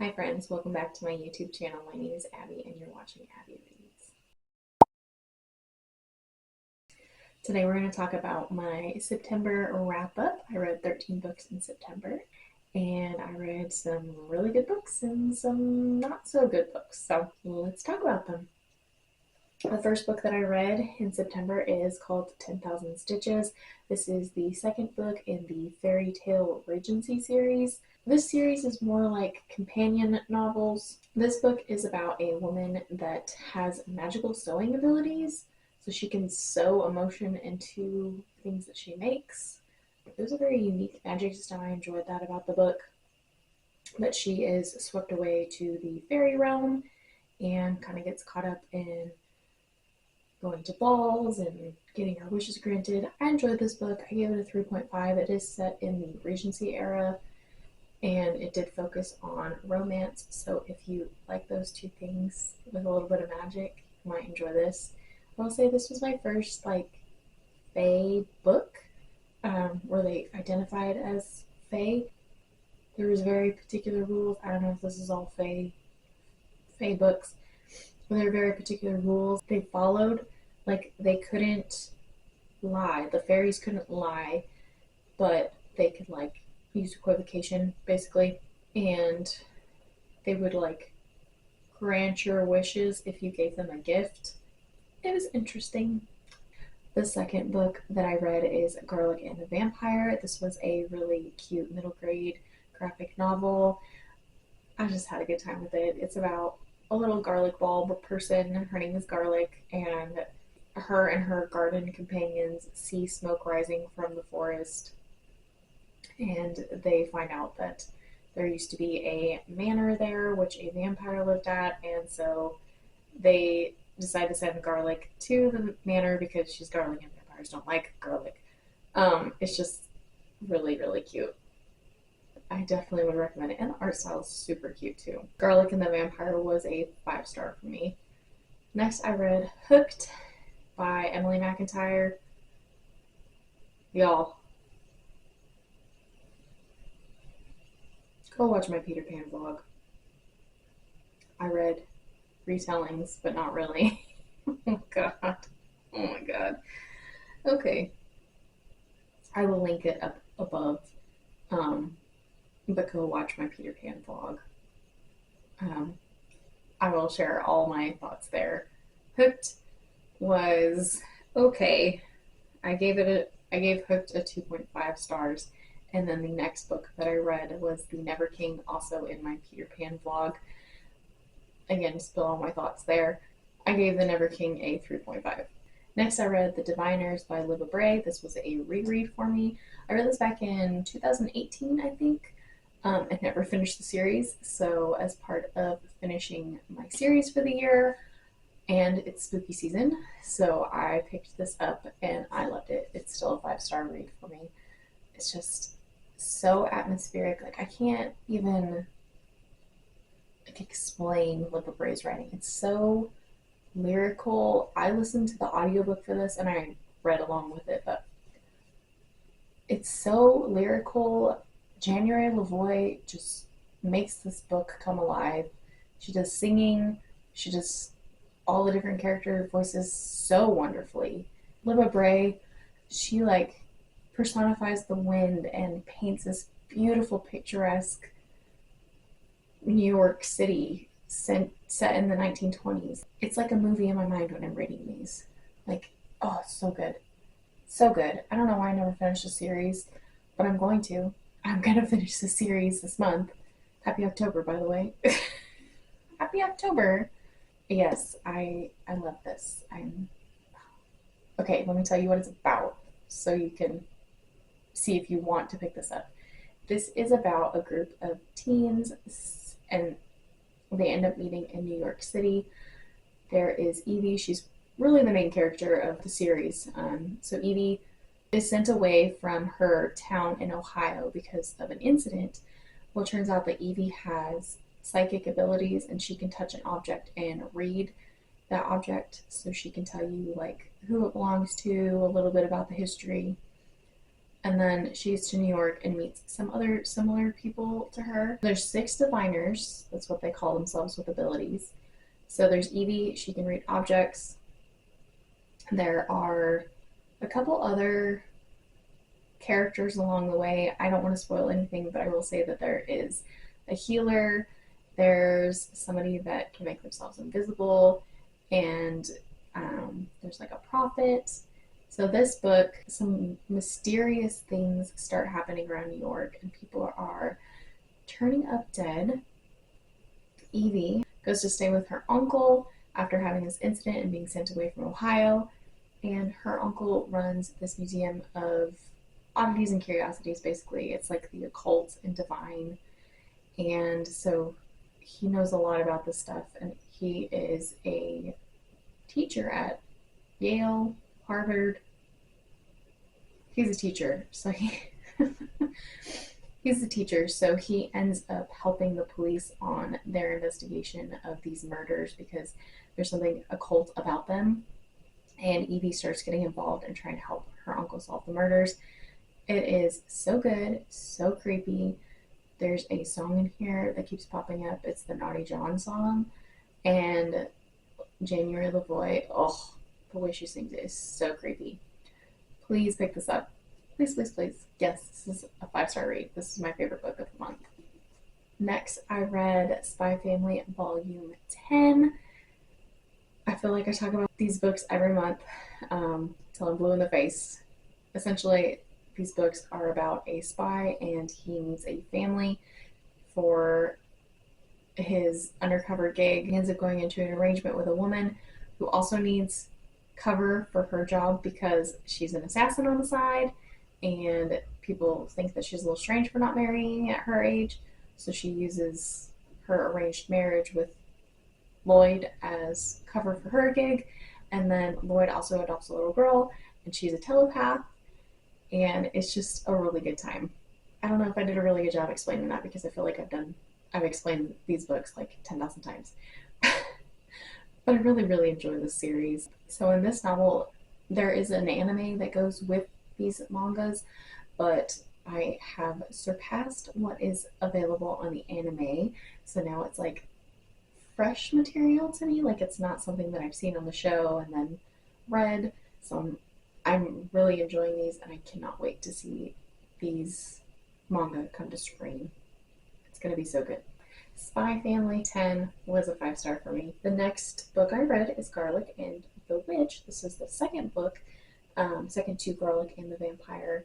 Hi friends, welcome back to my YouTube channel. My name is Abby and you're watching Abbi Reads. Today we're going to talk about my September wrap up. I read 13 books in September and I read some really good books and some not so good books. So let's talk about them. The first book that I read in September is called 10,000 Stitches. This is the second book in the Fairy Tale Regency series. This series is more like companion novels. This book is about a woman that has magical sewing abilities, so she can sew emotion into things that she makes. It was a very unique magic system. I enjoyed that about the book. But she is swept away to the fairy realm and kind of gets caught up in going to balls and getting her wishes granted. I enjoyed this book. I gave it a 3.5. It is set in the Regency era and it did focus on romance. So if you like those two things with a little bit of magic, you might enjoy this. I'll say this was my first fae book where they identified as fae. There was very particular rules. I don't know if this is all fae books, but there are very particular rules they followed. They couldn't lie. The fairies couldn't lie, but they could use equivocation basically, and they would grant your wishes if you gave them a gift. It was interesting. The second book that I read is Garlic and the Vampire. This was a really cute middle grade graphic novel. I just had a good time with it. It's about a little garlic bulb person. Her name is Garlic, and her garden companions see smoke rising from the forest, and they find out that there used to be a manor there which a vampire lived at, and so they decide to send Garlic to the manor because she's garlic and vampires don't like garlic. It's just really, really cute. I definitely would recommend it, and the art style is super cute too. Garlic and the Vampire was a 5-star for me. Next, I read Hooked by Emily McIntyre. Y'all, go watch my Peter Pan vlog. I read retellings, but not really. Oh god. Oh my god. Okay. I will link it up above. But go watch my Peter Pan vlog. I will share all my thoughts there. Hooked was okay. I gave Hooked a 2.5 stars, and then the next book that I read was The Never King, also in my Peter Pan vlog. Again, spill all my thoughts there. I gave The Never King a 3.5. Next, I read The Diviners by Libba Bray. This was a reread for me. I read this back in 2018, I think. I never finished the series, so as part of finishing my series for the year, and it's spooky season, so I picked this up and I loved it. It's still a 5-star read for me. It's just so atmospheric. I can't even explain Libba Bray's writing. It's so lyrical. I listened to the audiobook for this and I read along with it, but it's so lyrical. January Lavoie just makes this book come alive. She does singing, she does all the different character voices so wonderfully. Libba Bray, she personifies the wind and paints this beautiful, picturesque New York City set in the 1920s. It's like a movie in my mind when I'm reading these. Oh, so good. So good. I don't know why I never finished the series, but I'm going to. I'm going to finish the series this month. Happy October, by the way. Happy October. Yes, I love this. Okay, let me tell you what it's about so you can see if you want to pick this up. This is about a group of teens and they end up meeting in New York City. There is Evie. She's really the main character of the series. So Evie is sent away from her town in Ohio because of an incident. Well, it turns out that Evie has psychic abilities and she can touch an object and read that object, so she can tell you who it belongs to, a little bit about the history. And then she gets to New York and meets some other similar people to her. There's 6 diviners, that's what they call themselves, with abilities. So there's Evie, she can read objects. There are a couple other characters along the way. I don't want to spoil anything, but I will say that there is a healer, there's somebody that can make themselves invisible, and there's like a prophet. So this book, some mysterious things start happening around New York, and people are turning up dead. Evie goes to stay with her uncle after having this incident and being sent away from Ohio. And her uncle runs this museum of oddities and curiosities, basically. It's like the occult and divine. And so he knows a lot about this stuff, and he is a teacher at Yale, Harvard. He's a teacher, so he's a teacher, so he ends up helping the police on their investigation of these murders because there's something occult about them. And Evie starts getting involved and trying to help her uncle solve the murders. It is so good, so creepy. There's a song in here that keeps popping up. It's the Naughty John song. And January LaVoy, oh, the way she sings it is so creepy. Please pick this up. Please, please, please. Yes, this is a 5-star rate. This is my favorite book of the month. Next, I read Spy Family Volume 10. I feel like I talk about these books every month till I'm blue in the face. Essentially, these books are about a spy and he needs a family for his undercover gig. He ends up going into an arrangement with a woman who also needs cover for her job because she's an assassin on the side, and people think that she's a little strange for not marrying at her age. So she uses her arranged marriage with Lloyd as cover for her gig, and then Lloyd also adopts a little girl, and she's a telepath, and it's just a really good time. I don't know if I did a really good job explaining that because I feel like I've explained these books like 10,000 times. But I really, really enjoy this series. So in this novel, there is an anime that goes with these mangas, but I have surpassed what is available on the anime. So now it's like fresh material to me. Like it's not something that I've seen on the show and then read. So I'm really enjoying these, and I cannot wait to see these manga come to screen. It's going to be so good. Spy Family 10 was a 5-star for me. The next book I read is Garlic and the Witch. This is the second book, second to Garlic and the Vampire.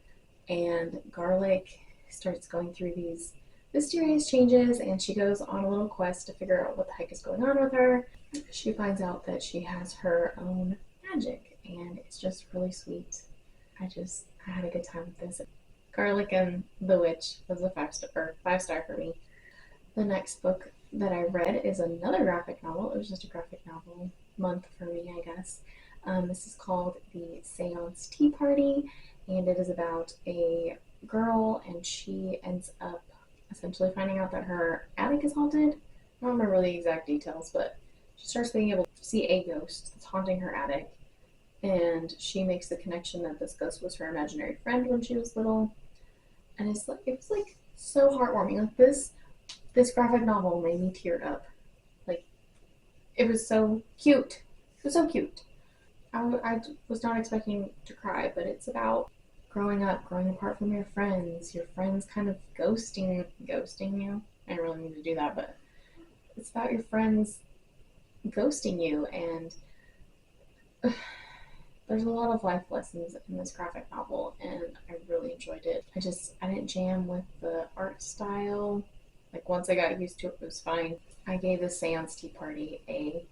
And Garlic starts going through these mysterious changes, and she goes on a little quest to figure out what the heck is going on with her. She finds out that she has her own magic, and it's just really sweet. I had a good time with this. Garlic and the Witch was a 5-star for me. The next book that I read is another graphic novel. It was just a graphic novel month for me, I guess. This is called The Seance Tea Party, and it is about a girl, and she ends up essentially finding out that her attic is haunted. I don't remember the exact details, but she starts being able to see a ghost that's haunting her attic, and she makes the connection that this ghost was her imaginary friend when she was little. And it was like so heartwarming. Like this graphic novel made me tear up. Like, it was so cute. It was so cute. I was not expecting to cry, but it's about growing up, growing apart from your friends kind of ghosting you. I didn't really mean to do that, but it's about your friends ghosting you, and there's a lot of life lessons in this graphic novel, and I really enjoyed it. I didn't jam with the art style. Like, once I got used to it, it was fine. I gave The Seance Tea Party a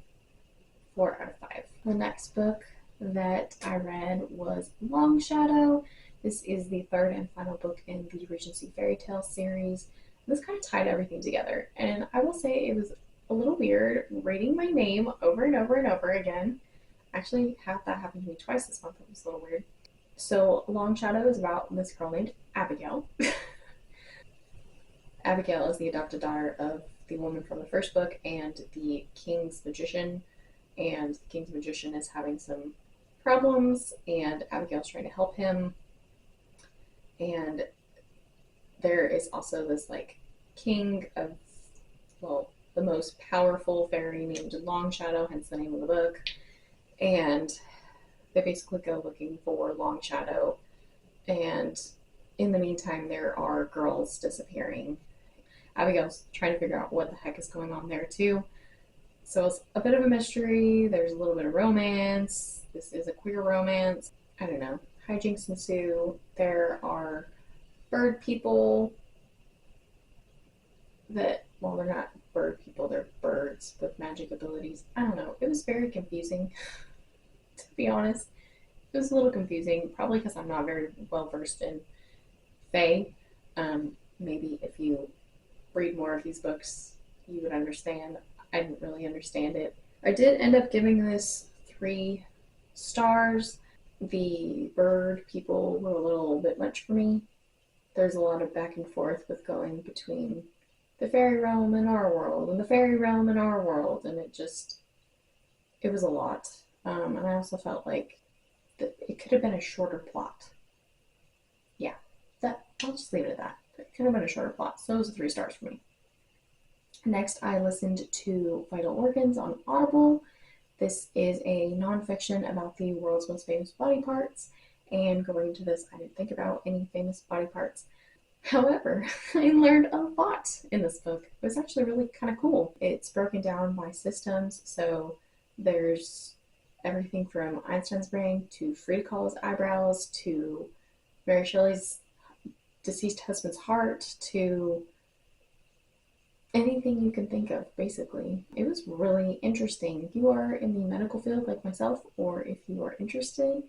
4 out of 5. The next book that I read was Long Shadow. This is the third and final book in the Regency Fairy Tale series. This kind of tied everything together, and I will say it was a little weird reading my name over and over and over again. Actually, had that happen to me twice this month. It was a little weird. So, Long Shadow is about this girl named Abigail. Abigail is the adopted daughter of the woman from the first book and the king's magician. And the king's magician is having some problems, and Abigail's trying to help him. And there is also this like king of, well, the most powerful fairy named Long Shadow, hence the name of the book. And they basically go looking for Long Shadow. And in the meantime, there are girls disappearing. Abigail's trying to figure out what the heck is going on there, too. So it's a bit of a mystery. There's a little bit of romance. This is a queer romance. I don't know. Hijinks ensue. There are bird people that, well, they're not bird people, they're birds with magic abilities. I don't know. It was very confusing, to be honest. It was a little confusing, probably because I'm not very well versed in Fae. Maybe if you read more of these books, you would understand. I didn't really understand it. I did end up giving this 3 stars. The bird people were a little bit much for me. There's a lot of back and forth with going between the fairy realm and our world, and the fairy realm and our world, and it was a lot. And I also felt like that it could have been a shorter plot. Yeah, I'll just leave it at that. It could have been a shorter plot, so it was 3 stars for me. Next, I listened to Vital Organs on Audible. This is a nonfiction about the world's most famous body parts, and going into this, I didn't think about any famous body parts. However, I learned a lot in this book. It was actually really kind of cool. It's broken down by systems, so there's everything from Einstein's brain to Frida Kahlo's eyebrows to Mary Shelley's deceased husband's heart to anything you can think of, basically. It was really interesting. If you are in the medical field like myself, or if you are interested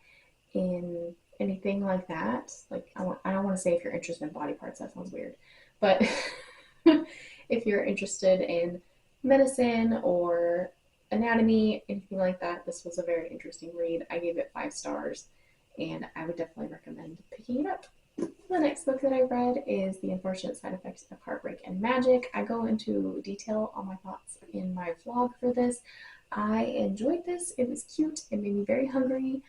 in anything like that, like I don't want to say if you're interested in body parts, that sounds weird, but if you're interested in medicine or anatomy, anything like that, this was a very interesting read. I gave it 5 stars, and I would definitely recommend picking it up. The next book that I read is The Unfortunate Side Effects of Heartbreak and Magic. I go into detail on my thoughts in my vlog for this. I enjoyed this. It was cute. It made me very hungry.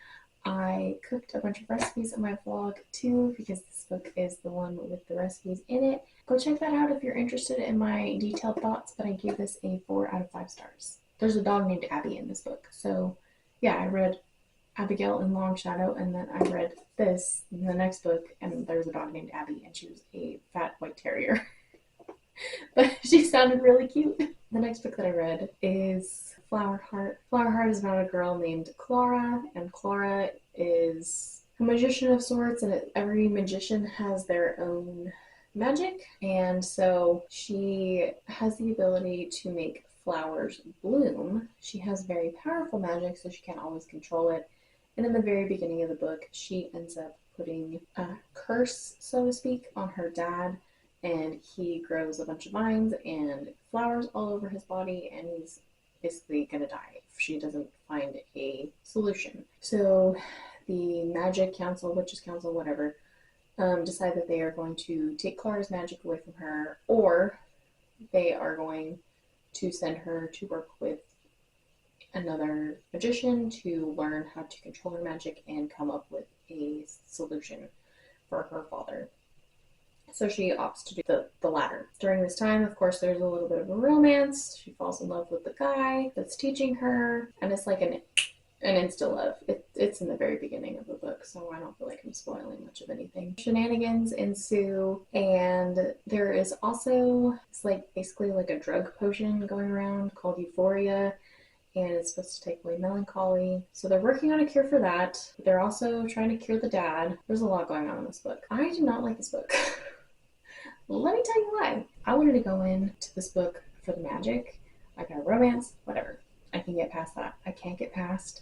I cooked a bunch of recipes in my vlog too, because this book is the one with the recipes in it. Go check that out if you're interested in my detailed thoughts, but I gave this a 4 out of 5 stars. There's a dog named Abby in this book. So yeah, I read Abigail in Long Shadow, and then I read this in the next book, and there was a dog named Abby, and she was a fat white terrier. But she sounded really cute. The next book that I read is Flower Heart. Flower Heart is about a girl named Clara, and Clara is a magician of sorts, and every magician has their own magic, and so she has the ability to make flowers bloom. She has very powerful magic, so she can't always control it. And in the very beginning of the book, she ends up putting a curse, so to speak, on her dad, and he grows a bunch of vines and flowers all over his body, and he's basically gonna die if she doesn't find a solution. So the Magic Council, Witches Council, whatever, decide that they are going to take Clara's magic away from her, or they are going to send her to work with another magician to learn how to control her magic and come up with a solution for her father. So she opts to do the latter. During this time, of course, there's a little bit of a romance. She falls in love with the guy that's teaching her, and it's like an insta-love. It's in the very beginning of the book, so I don't feel like I'm spoiling much of anything. Shenanigans ensue, and there is also, it's like basically like a drug potion going around called Euphoria, and it's supposed to take away melancholy. So they're working on a cure for that. They're also trying to cure the dad. There's a lot going on in this book. I do not like this book. Let me tell you why. I wanted to go into this book for the magic. I got romance, whatever. I can get past that. I can't get past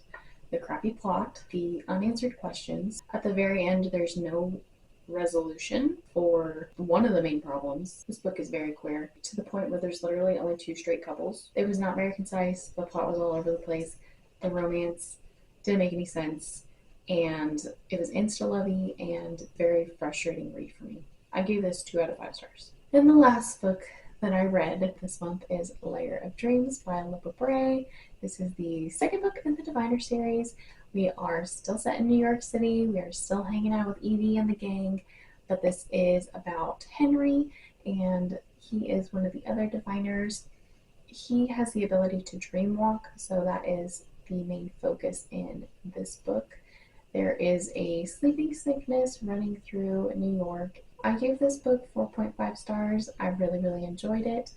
the crappy plot, the unanswered questions. At the very end, there's no resolution for one of the main problems. This book is very queer, to the point where there's literally only 2 straight couples. It was not very concise. The plot was all over the place. The romance didn't make any sense, and it was insta-lovey and very frustrating read for me. I gave this 2 out of 5 stars. And the last book that I read this month is Layer of Dreams by Lippa Bray. This is the second book in the Diviner series. We are still set in New York City. We are still hanging out with Evie and the gang, but this is about Henry, and he is one of the other diviners. He has the ability to dream walk, so that is the main focus in this book. There is a sleeping sickness running through New York. I gave this book 4.5 stars. I really, really enjoyed it.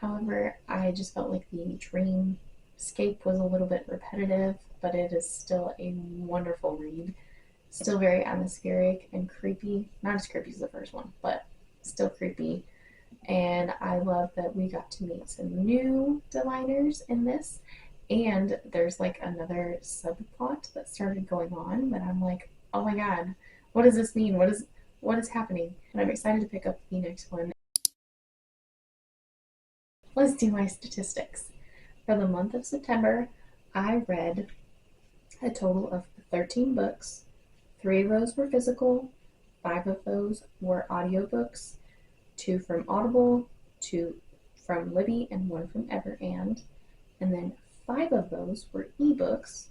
However, I just felt like the dreamscape was a little bit repetitive, but it is still a wonderful read. Still very atmospheric and creepy. Not as creepy as the first one, but still creepy. And I love that we got to meet some new diviners in this. And there's like another subplot that started going on that I'm like, oh my god, what does this mean? What is happening? And I'm excited to pick up the next one. Let's do my statistics. For the month of September, I read a total of 13 books. 3 of those were physical, 5 of those were audiobooks, 2 from Audible, 2 from Libby, and 1 from Everand. And then 5 of those were ebooks,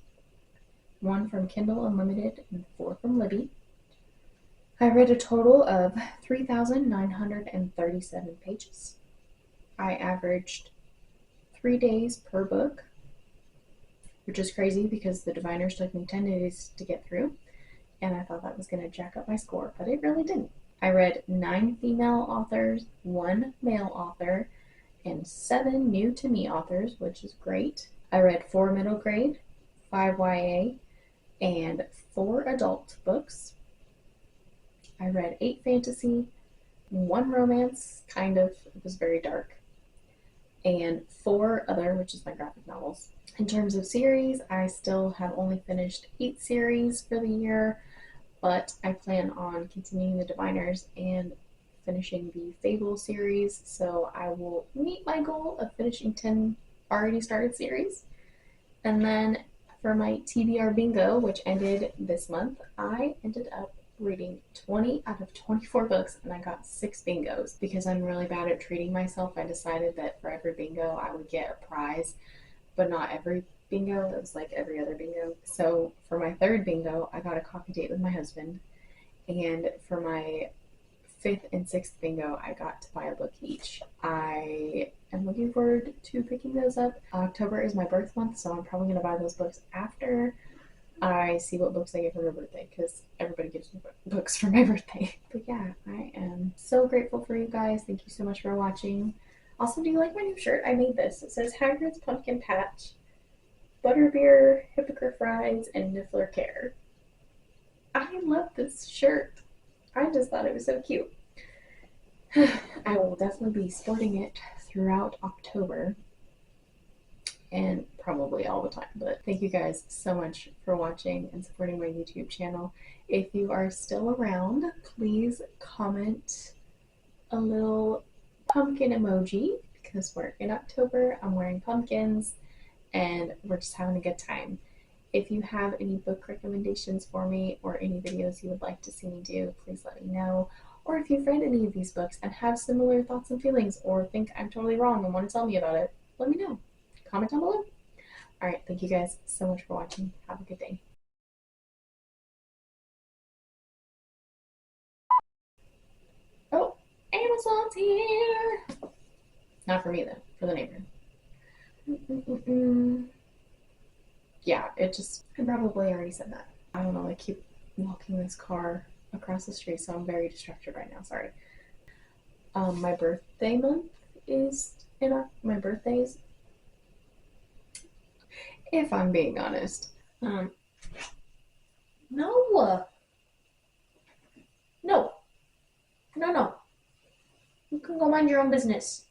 1 from Kindle Unlimited and 4 from Libby. I read a total of 3,937 pages. I averaged 3 days per book, which is crazy because the diviners took me 10 days to get through, and I thought that was going to jack up my score, but it really didn't. I read 9 female authors, 1 male author, and 7 new to me authors, which is great. I read 4 middle grade, 5 YA, and 4 adult books. I read 8 fantasy, 1 romance, kind of, it was very dark, and 4 other, which is my graphic novels. In terms of series, I still have only finished 8 series for the year, but I plan on continuing the Diviners and finishing the Fable series, so I will meet my goal of finishing 10 already started series. And then for my TBR bingo, which ended this month, I ended up reading 20 out of 24 books, and I got 6 bingos. Because I'm really bad at treating myself, I decided that for every bingo I would get a prize, but not every bingo. It was like every other bingo. So for my 3rd bingo, I got a coffee date with my husband, and for my 5th and 6th bingo, I got to buy a book each. I am looking forward to picking those up. October is my birth month, so I'm probably going to buy those books after I see what books I get for my birthday, because everybody gives me books for my birthday. But yeah, I am so grateful for you guys. Thank you so much for watching. Also, do you like my new shirt? I made this. It says Hagrid's Pumpkin Patch, Butterbeer, Hippogriff Rides, and Niffler Care. I love this shirt. I just thought it was so cute. I will definitely be sporting it throughout October and probably all the time. But thank you guys so much for watching and supporting my YouTube channel. If you are still around, please comment a little pumpkin emoji, because we're in October. I'm wearing pumpkins and we're just having a good time. If you have any book recommendations for me or any videos you would like to see me do, please let me know. Or if you've read any of these books and have similar thoughts and feelings, or think I'm totally wrong and want to tell me about it, let me know. Comment down below. Alright, thank you guys so much for watching. Have a good day. Oh, Amazon's here! Not for me though, for the neighbor. Yeah, I probably already said that. I don't know, I keep walking this car across the street, so I'm very distracted right now, sorry. My birthday month is my birthday's, if I'm being honest. No. No. No. No. You can go mind your own business.